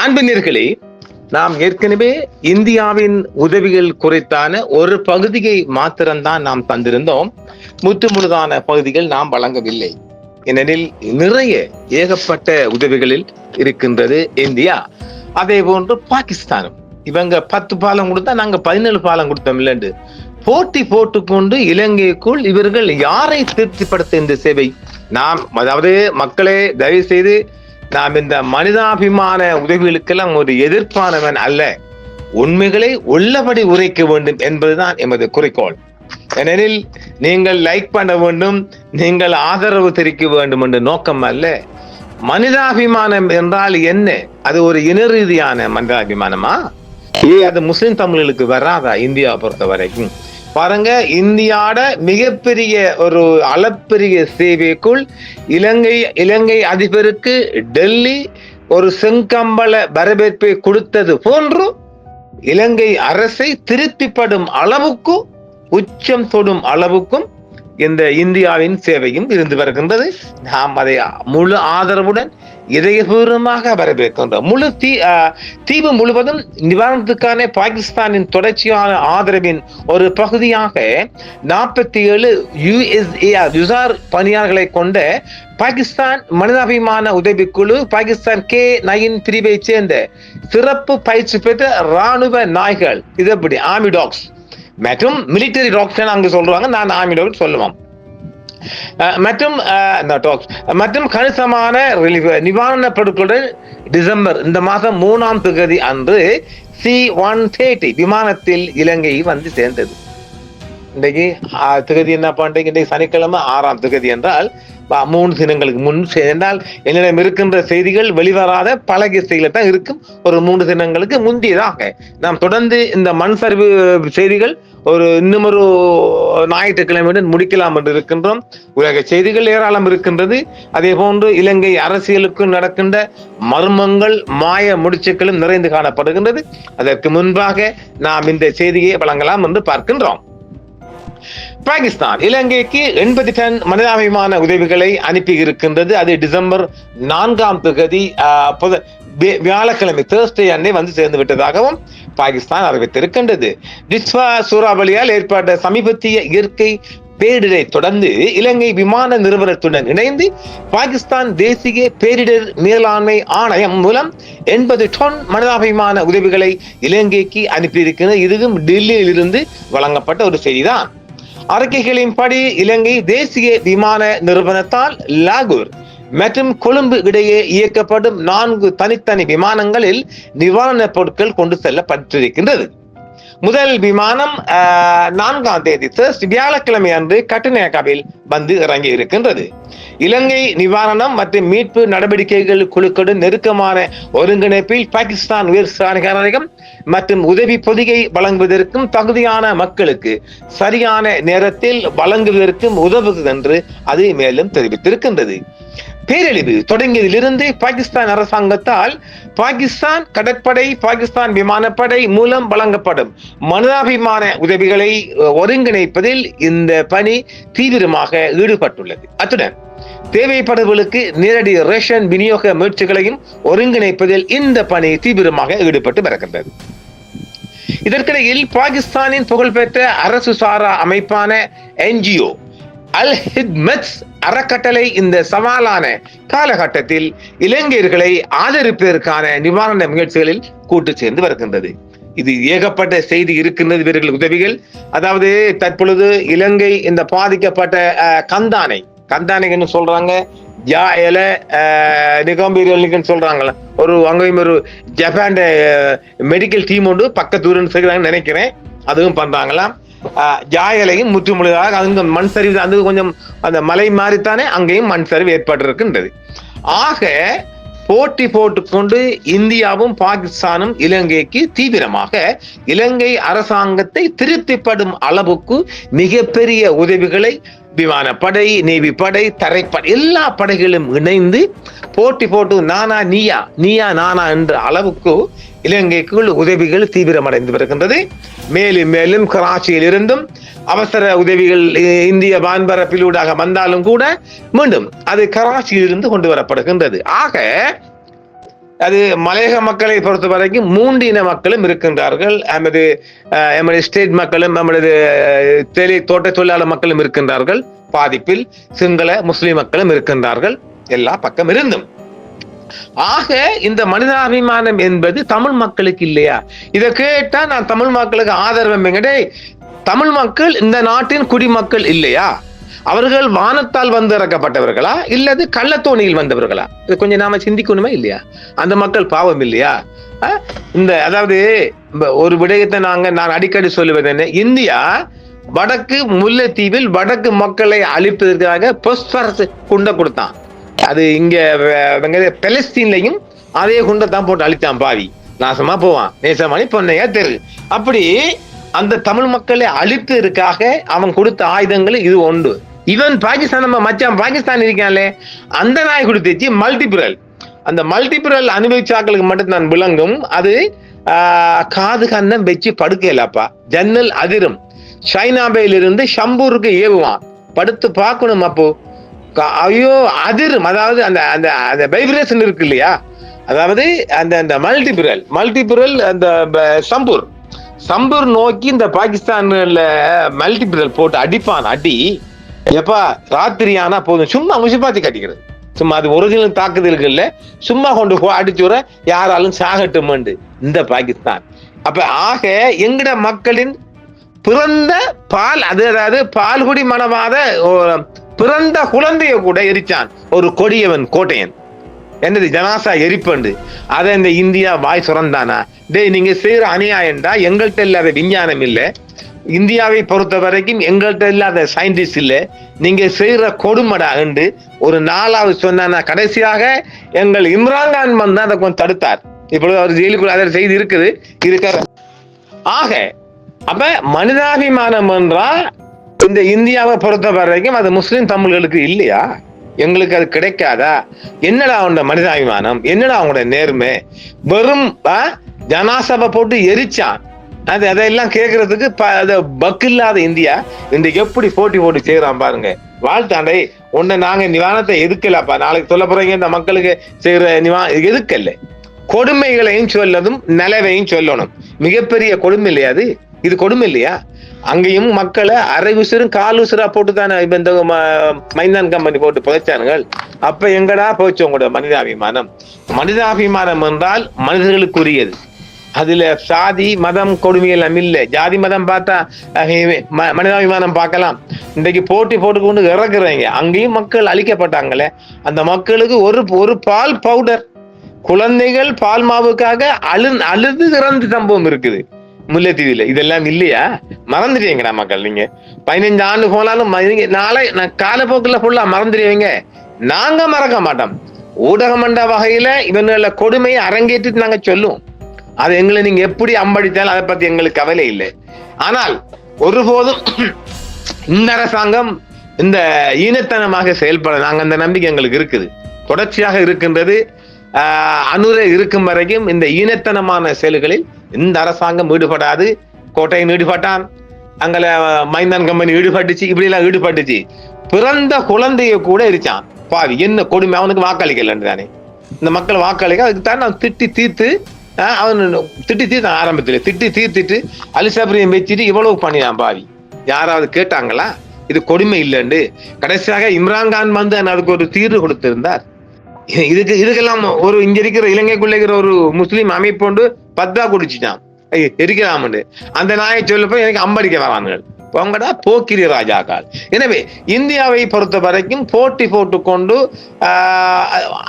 அன்பினர்களே, நாம் ஏற்கனவே இந்தியாவின் உதவிகள் குறித்தான ஒரு பகுதியை மாத்திரம்தான் நாம் தந்திருந்தோம். முற்றுமுழுதான பகுதிகள் நாம் வழங்கவில்லை. ஏனெனில் நிறைய ஏகப்பட்ட உதவிகளில் இருக்கின்றது இந்தியா. அதே போன்று பாகிஸ்தானும் இவங்க 10 பாலம் கொடுத்தா நாங்க 17 பாலம் கொடுத்தோம் இல்லைன்னு போட்டி போட்டுக்கொண்டு இலங்கைக்குள் இவர்கள் யாரை திருப்திப்படுத்த இந்த சேவை? நாம் அதாவது மக்களே, தயவு செய்து நாம் இந்த மனிதாபிமான உதவிகளுக்கெல்லாம் ஒரு எதிர்ப்பானவன் அல்ல. உண்மைகளை உள்ளபடி உரைக்க வேண்டும் என்பதுதான் எமது குறிக்கோள். ஏனெனில் நீங்கள் லைக் பண்ண வேண்டும், நீங்கள் ஆதரவு தெரிவிக்க வேண்டும் என்ற நோக்கம் அல்ல. மனிதாபிமானம் என்றால் என்ன? அது ஒரு இன ரீதியான மனிதாபிமானமா? அது முஸ்லிம் தமிழர்களுக்கு வராதா? இந்தியா பொறுத்த வரைக்கும் பாருங்க, இந்தியாவோட மிகப்பெரிய ஒரு அளப்பெரிய சேவைக்குள் இலங்கை அதிபருக்கு டெல்லி ஒரு செங்கம்பள வரவேற்பை கொடுத்தது போன்று இலங்கை அரசை திருப்திப்படும் அளவுக்கும் உச்சம் தொடும் அளவுக்கும் இந்த இந்தியாவின் சேவையும் இருந்து வருகின்றது. நாம் அதை முழு ஆதரவுடன் இதயபூர்வமாக வரவேற்கின்றோம். தீவு முழுவதும் நிவாரணத்துக்கான பாகிஸ்தானின் தொடர்ச்சியான ஆதரவின் ஒரு பகுதியாக 47 USAR பணியாளர்களை கொண்ட பாகிஸ்தான் மனிதாபிமான உதவிக்குழு பாகிஸ்தான் K9 பிரிவை சேர்ந்த சிறப்பு பயிற்சி பெற்ற ராணுவ நாய்கள், இது எப்படி ஆர்மி டாக்ஸ் மற்றும் மிலிட்டரி டாக்ஸ் அங்கு சொல்றாங்க, நான் ஆர்மி டாக்ஸ் சொல்லுவோம், மற்றும் கணிசமான நிவாரண பொருட்களுடன் டிசம்பர் இந்த மாதம் 3ஆம் தேதி அன்று C-130 விமானத்தில் இலங்கை வந்து சேர்ந்தது. இன்றைக்கு தேதி என்ன பண்றீங்க? இன்றைக்கு சனிக்கிழமை 6ஆம் தேதி என்றால் 3 தினங்களுக்கு முன் என்றால் என்னிடம் இருக்கின்ற செய்திகள் வெளிவராத பழகிய செய்திகள் தான் இருக்கும். ஒரு 3 தினங்களுக்கு முந்தியதாக நாம் தொடர்ந்து இந்த மண் சரிவு செய்திகள் இன்னும் ஒரு ஞாயிற்றுக்கிழமையுடன் முடிக்கலாம் என்று இருக்கின்றோம். உலக செய்திகள் ஏராளம் இருக்கின்றது. அதே போன்று இலங்கை அரசியலுக்கு நடக்கின்ற மர்மங்கள், மாய முடிச்சுக்களும் நிறைந்து காணப்படுகின்றது. அதற்கு முன்பாக நாம் இந்த செய்தியை வழங்கலாம் என்று பார்க்கின்றோம். பாகிஸ்தான் இலங்கைக்கு 80 டன் மனிதாபிமான உதவிகளை அனுப்பி இருக்கின்றது. அது டிசம்பர் 4ஆம் தேதி வியாழக்கிழமை தேர்ஸ்டே அன்னை வந்து சேர்ந்து விட்டதாகவும் பாகிஸ்தான் அறிவித்திருக்கின்றது. டிஸ்வா சூறாவளியால் ஏற்பட்ட சமீபத்திய இயற்கை பேரிடரை தொடர்ந்து இலங்கை விமான நிறுவனத்துடன் இணைந்து பாகிஸ்தான் தேசிய பேரிடர் மேலாண்மை ஆணையம் மூலம் 80 டன் மனிதாபிமான உதவிகளை இலங்கைக்கு அனுப்பியிருக்கிறது. இதுவும் டெல்லியில் இருந்து வழங்கப்பட்ட ஒரு செய்திதான். அறிக்கைகளின்படி இலங்கை தேசிய விமான நிறுவனத்தால் லாகூர் மற்றும் கொழும்பு இடையே இயக்கப்படும் 4 தனித்தனி விமானங்களில் நிவாரணப் பொருட்கள் கொண்டு செல்லப்பட்டிருக்கின்றது. முதல் விமானம் 4ஆம் தேதி வியாழக்கிழமை அன்று கட்டுநாயக்காவில் வந்து இறங்கி இருக்கின்றது. இலங்கை நிவாரணம் மற்றும் மீட்பு நடவடிக்கைகள் குழுக்களுடன் நெருக்கமான ஒருங்கிணைப்பில் பாகிஸ்தான் உயர் அதிகாரிகள் மற்றும் உதவி பொதிகை வழங்குவதற்கும் தகுதியான மக்களுக்கு சரியான நேரத்தில் வழங்குவதற்கும் உதவுகிறது என்று அது மேலும் தெரிவித்திருக்கின்றது. பேரழிவு தொடங்கியதிலிருந்து பாகிஸ்தான் அரசாங்கத்தால் பாகிஸ்தான் கடற்படை, பாகிஸ்தான் விமானப்படை மூலம் வழங்கப்படும் மனிதாபிமான உதவிகளை ஒருங்கிணைப்பதில் இந்த பணி தீவிரமாக ஈடுபட்டுள்ளது. அத்துடன் தேவைப்படுவர்களுக்கு நேரடி ரேஷன் விநியோக முயற்சிகளையும் ஒருங்கிணைப்பதில் இந்த பணி தீவிரமாக ஈடுபட்டு வருகின்றது. இதற்கிடையில் பாகிஸ்தானின் புகழ்பெற்ற அரசு சாரா அமைப்பான NGO அல் ஹித்மத் அறக்கட்டளை இந்த சவாலான காலகட்டத்தில் இளைஞர்களை ஆதரிப்பதற்கான நிவாரண முயற்சிகளில் கூட்டு சேர்ந்து வருகின்றது. இது ஏகப்பட்ட செய்தி இருக்கின்றது. இவர்கள் உதவிகள், அதாவது தற்பொழுது இலங்கை இந்த பாதிக்கப்பட்ட கந்தானை சொல்றாங்க, சொல்றாங்களா, அங்கேயும் ஒரு ஜப்பான் மெடிக்கல் டீம் ஒன்று பக்கத்தூர்னு செய்கிறாங்கன்னு நினைக்கிறேன், அதுவும் பண்றாங்களாம். ஜாயலையும் முற்றுமுழுதாக அங்க மண் சரிவு, அது கொஞ்சம் அந்த மலை மாறித்தானே அங்கேயும் மண் சரிவு ஏற்பட்டிருக்கின்றது. ஆக போட்டி போட்டுக்கொண்டு இந்தியாவும் பாகிஸ்தானும் இலங்கைக்கு தீவிரமாக இலங்கை அரசாங்கத்தை திருப்திப்படும் அளவுக்கு மிகப்பெரிய உதவிகளை விமானப்படை, நேவி படை, தரைப்படை எல்லா படைகளும் இணைந்து போட்டி போட்டு நீயா நானா என்ற அளவுக்கு இலங்கைக்குள் உதவிகள் தீவிரமடைந்து வருகின்றது. மேலும் மேலும் கராச்சியில் இருந்தும் அவசர உதவிகள் இந்திய வான்பரப்பிலூடாக வந்தாலும் கூட மீண்டும் அது கராச்சியில் இருந்து கொண்டு வரப்படுகின்றது. ஆக அது மலையக மக்களை பொறுத்த வரைக்கும் 3 இன மக்களும் இருக்கின்றார்கள். எமது ஸ்டேட் மக்களும் நமது தோட்ட தொழிலாளர் மக்களும் இருக்கின்றார்கள் பாதிப்பில். சிங்கள முஸ்லிம் மக்களும் இருக்கின்றார்கள் எல்லா பக்கம் இருந்தும். ஆக இந்த மனிதாபிமானம் என்பது தமிழ் மக்களுக்கு இல்லையா? இதை கேட்டா நான் தமிழ் மக்களுக்கு ஆதரவு. தமிழ் மக்கள் இந்த நாட்டின் குடிமக்கள் இல்லையா? அவர்கள் வானத்தால் வந்து இறக்கப்பட்டவர்களா இல்லது கள்ளத்தோணியில் வந்தவர்களா? இது கொஞ்சம் நாம சிந்திக்கணுமா இல்லையா? அந்த மக்கள் பாவம் இல்லையா? அதாவது ஒரு விடயத்தை நான் அடிக்கடி சொல்லுவது என்ன, இந்தியா வடக்கு முல்லைத்தீவில் வடக்கு மக்களை அழிப்பதற்காக பொஸ்பரஸ் குண்டை கொடுத்தான். அது இங்க பெலஸ்தீன்லையும் அதே குண்டை தான் போட்டு அழித்தான். பாவி நாசமா போவான், நேசமானி பொன்னையா தெரு. அப்படி அந்த தமிழ் மக்களை அழிப்பதற்காக அவன் கொடுத்த ஆயுதங்கள் இது ஒன்று. இவன் பாகிஸ்தான், நம்ம மச்சான் பாகிஸ்தான் இருக்கான்லே, அந்த நாய் கொடுத்துச்சு மல்டிபிரல். அந்த மல்டிபிரல் அனுபவிச்சாக்களுக்கு மட்டும் நான் விளங்கும். அது காது கண்ணம் வச்சு படுக்கலப்பா, ஜன்னல் அதிரும். சைனாபையிலிருந்து ஷம்பூருக்கு ஏவுவான், படுத்து பார்க்கணும். அப்போ ஐயோ அதிரும். அதாவது அந்த அந்த வைப்ரேஷன் இருக்கு இல்லையா? அதாவது அந்த மல்டிபிரல் அந்த சம்பூர் நோக்கி இந்த பாகிஸ்தான்ல மல்டிபிரல் போட்டு அடிப்பான். அடி எப்பா ராத்திரி ஆனா போதும், சும்மா முசிப்பாத்தி கட்டிக்கிறது. சும்மா அது ஒரிஜினல் தாக்குதல்கள் இல்ல, சும்மா கொண்டு அடிச்சுற யாராலும் சாகட்டும் இந்த பாகிஸ்தான். அப்ப ஆக எங்கட மக்களின் பிறந்த பால், அதாவது பால்குடி மனவாத பிறந்த குழந்தைய கூட எரிச்சான் ஒரு கொடியவன் கோட்டையன். என்னது ஜனாசா எரிப்பண்டு. அதை இந்த இந்தியா வாய் சுரந்தானா? நீங்க செய்யற அநியாயம்டா. எங்கள்கிட்ட இல்லாத விஞ்ஞானம் இல்லை, இந்தியாவை பொறுத்த வரைக்கும் எங்கள்கிட்ட இல்லாத சயின்டிஸ்ட் இல்லை, நீங்க செய்யற கொடுமடா என்று ஒரு 4வது சொன்னா. கடைசியாக எங்கள் இம்ரான்கான் வந்து அதை கொஞ்சம் தடுத்தார். இப்பொழுது அவர் ஜெயிலுக்குள்ள அதை செய்தி இருக்கிற. ஆக அப்ப மனிதாபிமானம் என்றால் இந்த இந்தியாவை பொறுத்த வரைக்கும் அது முஸ்லிம் தமிழர்களுக்கு இல்லையா? எங்களுக்கு அது கிடைக்காதா? என்னடா அவனோட மனிதாபிமானம், என்னடா அவனோட நேர்மை? வெறும் ஜனாசபை போட்டு எரிச்சான். அதெல்லாம் கேட்கறதுக்கு பக்கு இல்லாத இந்தியா இன்றைக்கு எப்படி போட்டி செய்யறான் பாருங்க. வாழ்த்தாண்டை ஒண்ணு நாங்க நிவாரணத்தை எதுக்கலப்பா, நாளைக்கு சொல்ல போறீங்க இந்த மக்களுக்கு செய்யற எதுக்கல்ல. கொடுமைகளையும் சொல்லதும் நிலவையும் சொல்லணும். மிகப்பெரிய கொடுமை இல்லையா அது? இது கொடுமை இல்லையா? அங்கேயும் மக்களை அரை உசுரும் 1/4 உசுரா போட்டு தானே இந்த மைந்தான் கம்பெனி போட்டு புதைச்சானுங்கள். அப்ப எங்கடா போச்சு உங்களோட மனிதாபிமானம்? மனிதாபிமானம் என்றால் மனிதர்களுக்குரியது. அதுல சாதி மதம் கொடுமைகள் இல்லை. ஜாதி மதம் பார்த்தா மனிதாபிமானம் பார்க்கலாம். இன்றைக்கு போட்டி போட்டுக்கொண்டு இறக்குறீங்க. அங்கேயும் மக்கள் அழிக்கப்பட்டாங்களே. அந்த மக்களுக்கு ஒரு பால் பவுடர், குழந்தைகள் பால் மாவுக்காக அழுது இறந்து சம்பவம் இருக்குது முல்லைத்தீவில. இதெல்லாம் இல்லையா? மறந்துடுவீங்கடா மக்கள். நீங்க 15 ஆண்டு போனாலும் நாளை காலப்போக்கில் ஃபுல்லா மறந்துடுவீங்க. நாங்க மறக்க மாட்டோம். ஊடகமண்ட வகையில இவங்கள கொடுமையை அரங்கேற்றிட்டு நாங்க சொல்லுவோம். அது எங்களை நீங்க எப்படி அம்படித்தாலும் அதை பத்தி எங்களுக்கு கவலை இல்லை. ஆனால் ஒருபோதும் இந்த அரசாங்கம் இந்த ஈனத்தனமாக செயல்பட நாங்க அந்த நம்பிக்கை எங்களுக்கு இருக்குது, தொடர்ச்சியாக இருக்கின்றது. அனுரை இருக்கும் வரைக்கும் இந்த ஈனத்தனமான செயல்களில் இந்த அரசாங்கம் ஈடுபடாது. கோட்டையின் ஈடுபட்டான், அங்கல மைந்தான் கம்பெனி ஈடுபட்டுச்சு, இப்படி எல்லாம் ஈடுபட்டுச்சு. பிறந்த குழந்தைய கூட இருச்சான். பாவி என்ன கொடுமை! அவனுக்கு வாக்களிக்கலன்னு தானே இந்த மக்கள் வாக்களிக்க. அதுக்கு தான் நான் திட்டி தீர்த்து ஆரம்பத்தில் திட்டி தீர்த்துட்டு அலிசபரியம் வச்சுட்டு இவ்வளவு பண்ணினான். பாவி யாராவது கேட்டாங்களா இது கொடுமை இல்லைன்னு? கடைசியாக இம்ரான்கான் வந்து அதுக்கு ஒரு தீர்வு கொடுத்திருந்தார். இதுக்கெல்லாம் ஒரு இங்க இருக்கிற இலங்கைக்குள்ள இருக்கிற ஒரு முஸ்லீம் அமைப்பு கொண்டு 10 குடிச்சுட்டான் எரிக்கலாம்னு. அந்த நாயை சொல்லப்போ எனக்கு அம்படிக்க வரானுங்கள். பொங்கடா போக்கிரி ராஜாக்கள். எனவே இந்தியாவை பொறுத்த வரைக்கும் போட்டி போட்டுக்கொண்டு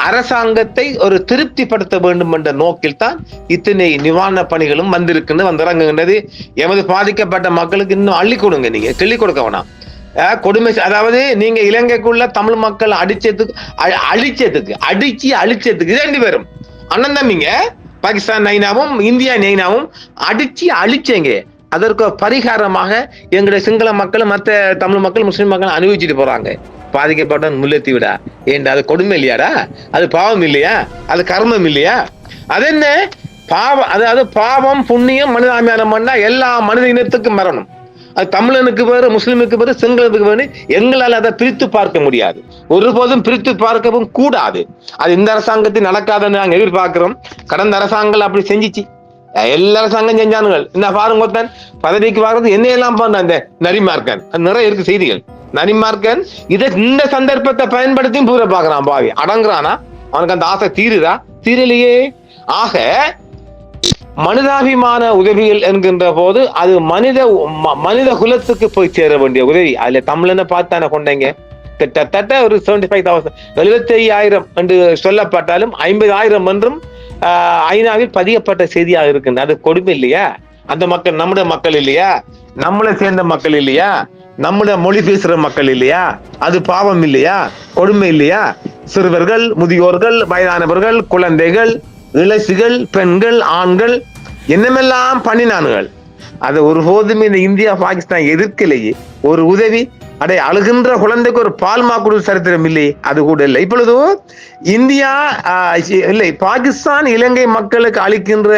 அரசாங்கத்தை ஒரு திருப்திப்படுத்த வேண்டும் என்ற நோக்கில் தான் இத்தனை நிவாரண பணிகளும் வந்திறங்குகின்றது. எமது பாதிக்கப்பட்ட மக்களுக்கு இன்னும் அள்ளி கொடுங்க, நீங்க கிள்ளி கொடுக்க வேணாம். கொடுமை. அதாவது நீங்க இலங்கைக்குள்ள தமிழ் மக்கள் அழிச்சதுக்கு 2 பேரும் அண்ணன் தம்பிங்க, பாகிஸ்தான் நைனாவும் இந்தியா நைனாவும் அழிச்சேங்க. அதற்கு பரிகாரமாக எங்களுடைய சிங்கள மக்கள், மற்ற தமிழ் மக்கள், முஸ்லிம் மக்கள் அனுபவிச்சுட்டு போறாங்க. பாதிக்கப்பட்ட முல்லைத்தீவுடா. ஏண்டா அது கொடுமை இல்லையாடா? அது பாவம் இல்லையா? அது கர்மம் இல்லையா? அது என்ன பாவம்? அதாவது பாவம் புண்ணியம் மனிதாபிமானம் பண்ணா எல்லா மனித இனத்துக்கும் வரணும். அது தமிழனுக்கு வேறு, முஸ்லிமுக்கு வேறு, சிங்களத்துக்கு வேறு. எங்களால் அதை பிரித்து பார்க்க முடியாது, ஒருபோதும் பிரித்து பார்க்கவும் கூடாது. அது இந்த அரசாங்கத்தில் நடக்காதுன்னு நாங்கள் எதிர்பார்க்கிறோம். கடந்த அரசாங்கம் அப்படி செஞ்சிச்சு, எல்லா அரசாங்கம் செஞ்சானுங்கள். இந்த பாருங்க, பதவிக்கு வர்றது என்னையெல்லாம் பண்ண அந்த நரிமார்க்கன், நிறைய இருக்கு செய்திகள். நரிமார்க்கன் இதை இந்த சந்தர்ப்பத்தை பயன்படுத்தி பூர பாக்குறான். பாவி அடங்குறானா? அவனுக்கு அந்த ஆசை தீருதா? தீரலையே. ஆக மனிதாபிமான உதவிகள் என்கின்ற போது அது மனித குலத்துக்கு போய் சேர வேண்டிய உதவி. அதுல தமிழனை பார்த்தான கொண்டீங்க, கிட்டத்தட்ட ஒரு 75,000 75,000 என்று சொல்லப்பட்டாலும் 50,000 என்றும் ஐநாவில் பதியப்பட்ட செய்தியாக இருக்கு. அது கொடுமை இல்லையா? அந்த மக்கள் நம்முடைய மக்கள் இல்லையா? நம்மளை சேர்ந்த மக்கள் இல்லையா? நம்முடைய மொழி பேசுற மக்கள் இல்லையா? அது பாவம் இல்லையா? கொடுமை இல்லையா? சிறுவர்கள், முதியோர்கள், வயதானவர்கள், குழந்தைகள், இளசிகள், பெண்கள், ஆண்கள் என்னமெல்லாம் பண்ணினானுகள். அதை ஒருபோதும் இந்த இந்தியா பாகிஸ்தான் எதிர்க்கலையே. ஒரு உதவி, அடே அழுகின்ற குழந்தைக்கு ஒரு பால்மா கொடுத்த சரித்திரம் இல்லை, அது கூட இல்லை. இப்பொழுது இந்தியா இல்லை, பாகிஸ்தான் இலங்கை மக்களுக்கு அளிக்கின்ற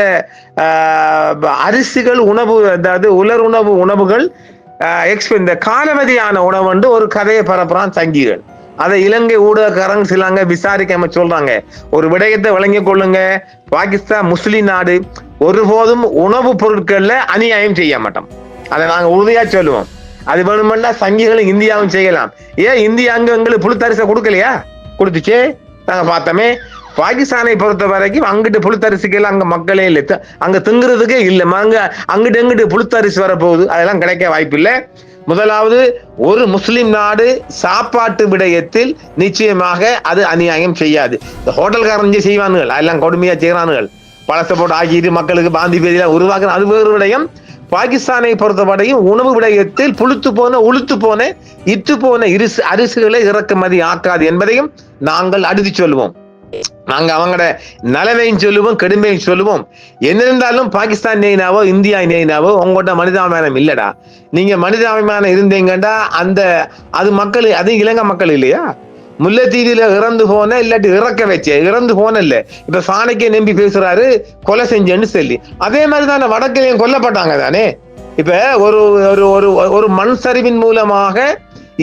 அரிசிகள், உணவு, அதாவது உலர் உணவுகள் இந்த காலவதியான உணவு வந்து ஒரு கதையை பரப்புறான் சங்கிகள். அதை இலங்கை ஊடகக்காரங்க சிலாங்க விசாரிக்காம சொல்றாங்க. ஒரு விடயத்தை வழங்கிக் கொள்ளுங்க, பாகிஸ்தான் முஸ்லிம் நாடு, ஒருபோதும் உணவுப் பொருட்கள்ல அநியாயம் செய்ய மாட்டோம். அதை நாங்க உறுதியா சொல்லுவோம். அது வேணுமென்னா சங்கிகளும் இந்தியாவும் செய்யலாம். ஏன் இந்தியா அங்க எங்களுக்கு புழுத்தரிசை கொடுக்கலையா? கொடுத்துச்சே, நாங்க பார்த்தோமே. பாகிஸ்தானை பொறுத்த வரைக்கும் அங்கிட்டு புழுத்தரிசிகள் அங்க மக்களே இல்லை, அங்க திங்குறதுக்கே இல்லை. அங்கிட்டு எங்கிட்டு புழுத்தரிசி வரப்போகுது, அதெல்லாம் கிடைக்க வாய்ப்பு இல்லை. முதலாவது, ஒரு முஸ்லிம் நாடு சாப்பாட்டு விடயத்தில் நிச்சயமாக அது அநியாயம் செய்யாது. இந்த ஹோட்டல்காரன் செய்வானுகள், அதெல்லாம் கொடுமையா செய்யறானுகள். பழச போட்டு ஆகிட்டு மக்களுக்கு பாந்தி பேதியெல்லாம் உருவாக்குற, அது வேறு விடயம். பாகிஸ்தானை பொறுத்தவரையும் உணவு விடயத்தில் புழுத்து போன, உளுத்து போன, இத்து போன அரிசிகளை இறக்குமதி ஆக்காது என்பதையும் நாங்கள் அடுத்து சொல்லுவோம். நாங்க அவங்களோட நலவையும் சொல்லுவோம், கடுமையும் சொல்லுவோம். என்ன இருந்தாலும் பாகிஸ்தான் நெய்னாவோ இந்தியா நெய்னாவோ உங்கள்கிட்ட மனிதாபிமானம் இல்லடா. நீங்க மனிதாபிமானம் இருந்தீங்கடா, அது மக்கள், அது இலங்கை மக்கள் இல்லையா? முல்லைத்தீவில இறந்து போன, இல்லாட்டி இறக்க வச்ச, இறந்து போன இல்ல. இப்ப சாணக்கிய நம்பி பேசுறாரு கொலை செஞ்சேன்னு சொல்லி. அதே மாதிரி தானே வடக்கிலையும் கொல்லப்பட்டாங்க தானே. இப்ப ஒரு மண் சரிவின் மூலமாக,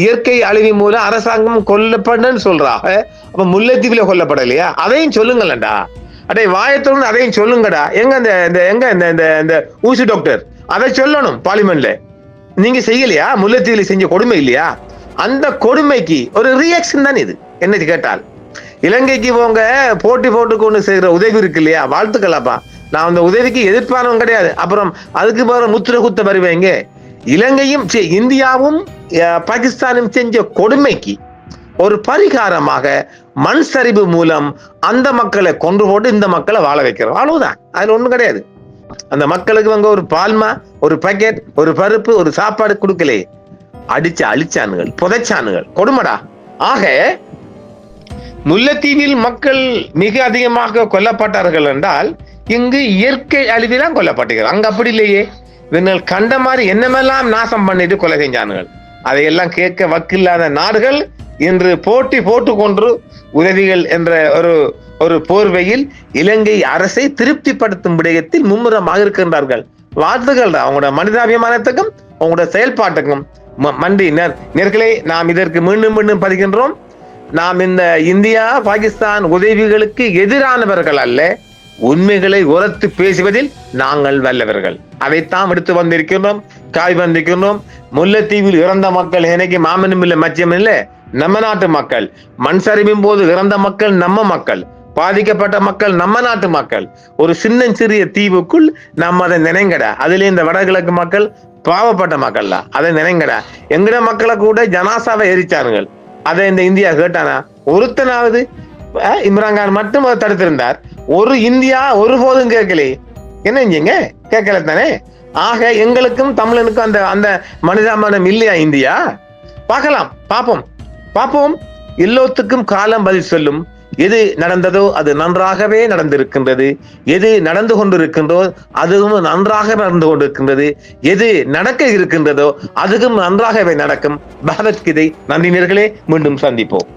இயற்கை அழிவின் மூலம் அரசாங்கம் கொல்லப்படன்னு சொல்றாங்க. அப்ப முல்லைத்தீவுல கொல்லப்படலையா? அதையும் சொல்லுங்களேன்டா. அடே வாயத்தோடு அதையும் சொல்லுங்கடா. இந்த ஊசி டாக்டர் அதை சொல்லணும் பார்லிமெண்ட்ல. நீங்க செய்யலையா? முல்லைத்தீவுல செஞ்ச கொடுமை இல்லையா? அந்த கொடுமைக்கு ஒரு ரியாக்ஷன் தான் இது. என்ன கேட்டால், இலங்கைக்கு போங்க, போட்டி கொண்டு செய்யற உதவி இருக்கு இல்லையா? வாழ்த்துக்கலாப்பா. நான் அந்த உதவிக்கு எதிர்ப்பானவன் கிடையாது. அப்புறம் அதுக்கு போற முத்திர குத்த வருவேங்க. இலங்கையும் இந்தியாவும் பாகிஸ்தானும் செஞ்ச கொடுமைக்கு ஒரு பரிகாரமாக மண் சரிவு மூலம் அந்த மக்களை கொண்டு போட்டு இந்த மக்களை வாழ வைக்கிறோம். அவ்வளவுதான், அதுல ஒண்ணும் கிடையாது. அந்த மக்களுக்கு வந்து ஒரு பால்மா, ஒரு பாக்கெட், ஒரு பருப்பு, ஒரு சாப்பாடு கொடுக்கலையே. அழிச்சானுகள், புதைச்சானுகள், கொடுமடா. ஆக முல்லைத்தீவில் மக்கள் மிக அதிகமாக கொல்லப்பட்டார்கள் என்றால் இங்கு இயற்கை அழிவிலாம் கொல்லப்பட்டார்கள். அங்க அப்படி இல்லையே. இவர்கள் கண்ட மாதிரி என்னமெல்லாம் நாசம் பண்ணிட்டு கொலை செஞ்சானுகள். அதையெல்லாம் கேட்க வக்கில்லாத நாடுகள் இன்று போட்டு கொண்டு உதவிகள் என்ற ஒரு போர்வையில் இலங்கை அரசை திருப்திப்படுத்தும் விடயத்தில் மும்முரமாக இருக்கின்றார்கள். வாழ்த்துக்கள் அவங்களோட மனிதாபிமானத்துக்கும் அவங்களோட செயல்பாட்டுக்கும் நன்றி. நேர்களே, நாம் இதற்கு மீண்டும் பதிகின்றோம். நாம் இந்த இந்தியா பாகிஸ்தான் உதவிகளுக்கு எதிரானவர்கள் அல்ல. உண்மைகளை உரத்து பேசுவதில் நாங்கள் வல்லவர்கள். அதைத்தான் எடுத்து வந்திருக்கின்றோம், காய் வந்திருக்கின்றோம். முல்லைத்தீவில் இறந்த மக்கள் எனக்கு மாமனும் இல்லை, மச்சம் இல்லை. நம்ம நாட்டு மக்கள். மண் சரிவின் போது இறந்த மக்கள் நம்ம மக்கள், பாதிக்கப்பட்ட மக்கள் நம்ம நாட்டு மக்கள். ஒரு சிறிய தீவுக்குள் நம்ம அதை நினைங்கடா. அதுல இந்த வடகிழக்கு மக்கள் பாவப்பட்ட மக்கள் தான். அதை நினைங்கடா. எங்கட மக்களை கூட ஜனாசாவை எரிச்சார்கள். அதை இந்த இந்தியா கேட்டானா? ஒருத்தனாவது? இம்ரான்கான் மட்டும் அதை தடுத்திருந்தார். ஒரு இந்தியா ஒருபோதும் கேட்கலே. என்ன செஞ்சீங்க? கேட்கல தானே. ஆக எங்களுக்கும் தமிழனுக்கும் அந்த மனிதாபிமானம் இல்லையா இந்தியா? பார்ப்போம். எல்லோத்துக்கும் காலம் பதில் சொல்லும். எது நடந்ததோ அது நன்றாகவே நடந்திருக்கின்றது. எது நடந்து கொண்டிருக்கின்றோ அதுவும் நன்றாக நடந்து கொண்டிருக்கின்றது. எது நடக்க இருக்கின்றதோ அதுவும் நன்றாகவே நடக்கும். பகவத்கீதை. நன்றி நேர்களே, மீண்டும் சந்திப்போம்.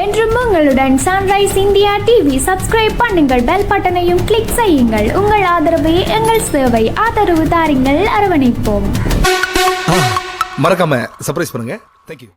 என்றும் என்றும் உங்களுடன் சன்ரைஸ் இந்தியா டிவி. சப்ஸ்கிரைப் பண்ணுங்கள், பெல் பட்டனையும் கிளிக் செய்யுங்கள். உங்கள் ஆதரவே எங்கள் சேவை. ஆதரவு தாருங்கள், அரவணைப்போம். மறக்காம சர்ப்ரைஸ் பண்ணுங்க. தேங்க்யூ.